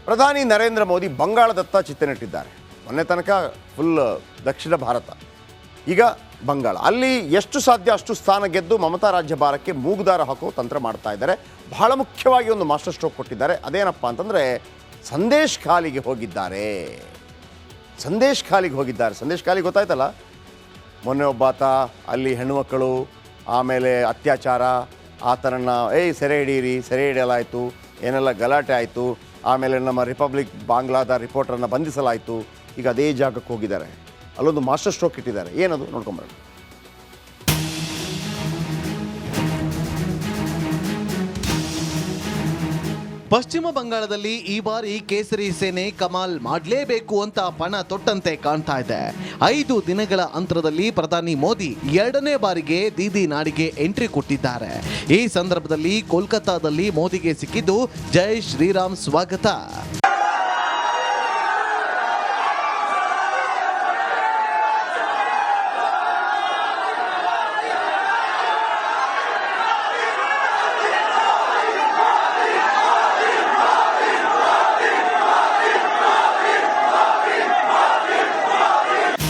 ಪ್ರಧಾನಿ ನರೇಂದ್ರ ಮೋದಿ ಬಂಗಾಳದತ್ತ ಚಿತ್ತನೆಟ್ಟಿದ್ದಾರೆ. ಮೊನ್ನೆ ತನಕ ಫುಲ್ ದಕ್ಷಿಣ ಭಾರತ, ಈಗ ಬಂಗಾಳ. ಅಲ್ಲಿ ಎಷ್ಟು ಸಾಧ್ಯ ಅಷ್ಟು ಸ್ಥಾನ ಗೆದ್ದು ಮಮತಾ ರಾಜ್ಯಭಾರಕ್ಕೆ ಮೂಗುದಾರ ಹಾಕೋ ತಂತ್ರ ಮಾಡ್ತಾ ಇದ್ದಾರೆ. ಬಹಳ ಮುಖ್ಯವಾಗಿ ಒಂದು ಮಾಸ್ಟರ್ ಸ್ಟ್ರೋಕ್ ಕೊಟ್ಟಿದ್ದಾರೆ. ಅದೇನಪ್ಪ ಅಂತಂದರೆ ಸಂದೇಶ್ ಖಾಲಿಗೆ ಹೋಗಿದ್ದಾರೆ. ಸಂದೇಶ್ ಖಾಲಿ ಗೊತ್ತಾಯ್ತಲ್ಲ, ಮೊನ್ನೆ ಒಬ್ಬಾತ ಅಲ್ಲಿ ಹೆಣ್ಣುಮಕ್ಕಳು ಆಮೇಲೆ ಅತ್ಯಾಚಾರ, ಆತನನ್ನು ಸೆರೆ ಹಿಡಿಯಲಾಯಿತು, ಏನೆಲ್ಲ ಗಲಾಟೆ ಆಯಿತು. ಆಮೇಲೆ ನಮ್ಮ ರಿಪಬ್ಲಿಕ್ ಬಾಂಗ್ಲಾದ ರಿಪೋರ್ಟರನ್ನು ಬಂಧಿಸಲಾಯಿತು. ಈಗ ಅದೇ ಜಾಗಕ್ಕೆ ಹೋಗಿದ್ದಾರೆ, ಅಲ್ಲೊಂದು ಮಾಸ್ಟರ್ ಸ್ಟ್ರೋಕ್ ಇಟ್ಟಿದ್ದಾರೆ. ಏನದು ನೋಡ್ಕೊಂಬರೋಣ. ಪಶ್ಚಿಮ ಬಂಗಾಳದಲ್ಲಿ ಈ ಬಾರಿ ಕೇಸರಿ ಸೇನೆ ಕಮಾಲ್ ಮಾಡಲೇಬೇಕು ಅಂತ ಪಣ ತೊಟ್ಟಂತೆ ಕಾಣ್ತಾ ಇದೆ. 5 ದಿನಗಳ ಅಂತರದಲ್ಲಿ ಪ್ರಧಾನಿ ಮೋದಿ 2ನೇ ಬಾರಿಗೆ ದೀದಿ ನಾಡಿಗೆ ಎಂಟ್ರಿ ಕೊಟ್ಟಿದ್ದಾರೆ. ಈ ಸಂದರ್ಭದಲ್ಲಿ ಕೋಲ್ಕತ್ತಾದಲ್ಲಿ ಮೋದಿಗೆ ಸಿಕ್ಕಿದ್ದು ಜೈ ಶ್ರೀರಾಮ್ ಸ್ವಾಗತ.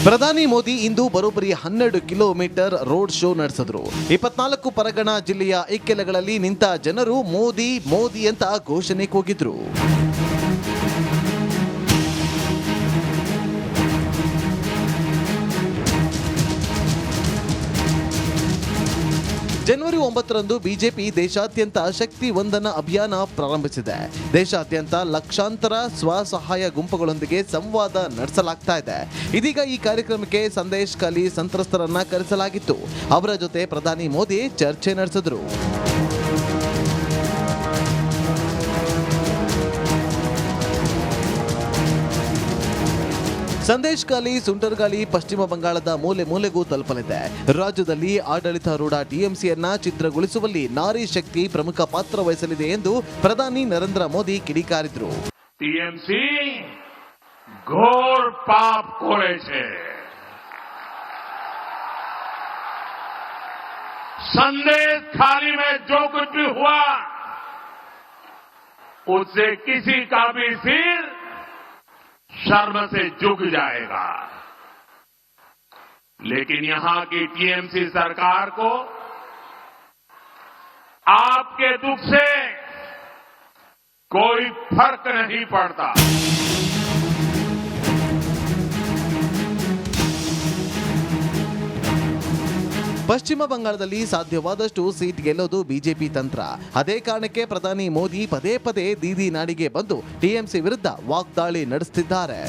ಪ್ರಧಾನಿ ಮೋದಿ ಇಂದು ಬರೋಬ್ಬರಿ 12 ಕಿಲೋಮೀಟರ್ ರೋಡ್ ಶೋ ನಡೆಸಿದ್ರು. 24 ಪರಗಣ ಜಿಲ್ಲೆಯ ಇಕ್ಕೆಲಗಳಲ್ಲಿ ನಿಂತ ಜನರು ಮೋದಿ ಮೋದಿ ಅಂತ ಘೋಷಣೆ ಕೂಗಿದ್ರು. ಜನವರಿ 9ರಂದು ಬಿಜೆಪಿ ದೇಶಾದ್ಯಂತ ಶಕ್ತಿ ವಂದನ ಅಭಿಯಾನ ಪ್ರಾರಂಭಿಸಿದೆ. ದೇಶಾದ್ಯಂತ ಲಕ್ಷಾಂತರ ಸ್ವಸಹಾಯ ಗುಂಪುಗಳೊಂದಿಗೆ ಸಂವಾದ ನಡೆಸಲಾಗ್ತಾ ಇದೆ. ಇದೀಗ ಈ ಕಾರ್ಯಕ್ರಮಕ್ಕೆ ಸಂದೇಶ್ ಖಾಲಿ ಸಂತ್ರಸ್ತರನ್ನ ಕರೆಸಲಾಗಿತ್ತು. ಅವರ ಜೊತೆ ಪ್ರಧಾನಿ ಮೋದಿ ಚರ್ಚೆ ನಡೆಸಿದ್ರು. ಸಂದೇಶ್ ಖಾಲಿ ಸುಂಟರ್ಗಾಳಿ ಪಶ್ಚಿಮ ಬಂಗಾಳದ ಮೂಲೆ ಮೂಲೆಗೂ ತಲುಪಲಿದೆ. ರಾಜ್ಯದಲ್ಲಿ ಆಡಳಿತಾರೂಢ ಟಿಎಂಸಿಯನ್ನ ಛಿದ್ರಗೊಳಿಸುವಲ್ಲಿ ನಾರಿ ಶಕ್ತಿ ಪ್ರಮುಖ ಪಾತ್ರ ವಹಿಸಲಿದೆ ಎಂದು ಪ್ರಧಾನಿ ನರೇಂದ್ರ ಮೋದಿ ಕಿಡಿಕಾರಿದ್ರು. टीएमसी घोर पाप करे छे. संदेश खाली में जो कुछ भी हुआ उससे किसी का भी सिर शर्म से झुक जाएगा. लेकिन यहां की टीएमसी सरकार को आपके दुख से कोई फर्क नहीं पड़ता. ಪಶ್ಚಿಮ ಬಂಗಾಳದಲ್ಲಿ ಸಾಧ್ಯವಾದಷ್ಟು ಸೀಟ್ ಗೆಲ್ಲೋದು ಬಿಜೆಪಿ ತಂತ್ರ. ಅದೇ ಕಾರಣಕ್ಕೆ ಪ್ರಧಾನಿ ಮೋದಿ ಪದೇ ಪದೇ ದೀದಿ ನಾಡಿಗೆ ಬಂದು ಟಿಎಂಸಿ ವಿರುದ್ಧ ವಾಗ್ದಾಳಿ ನಡೆಸುತ್ತಿದ್ದಾರೆ.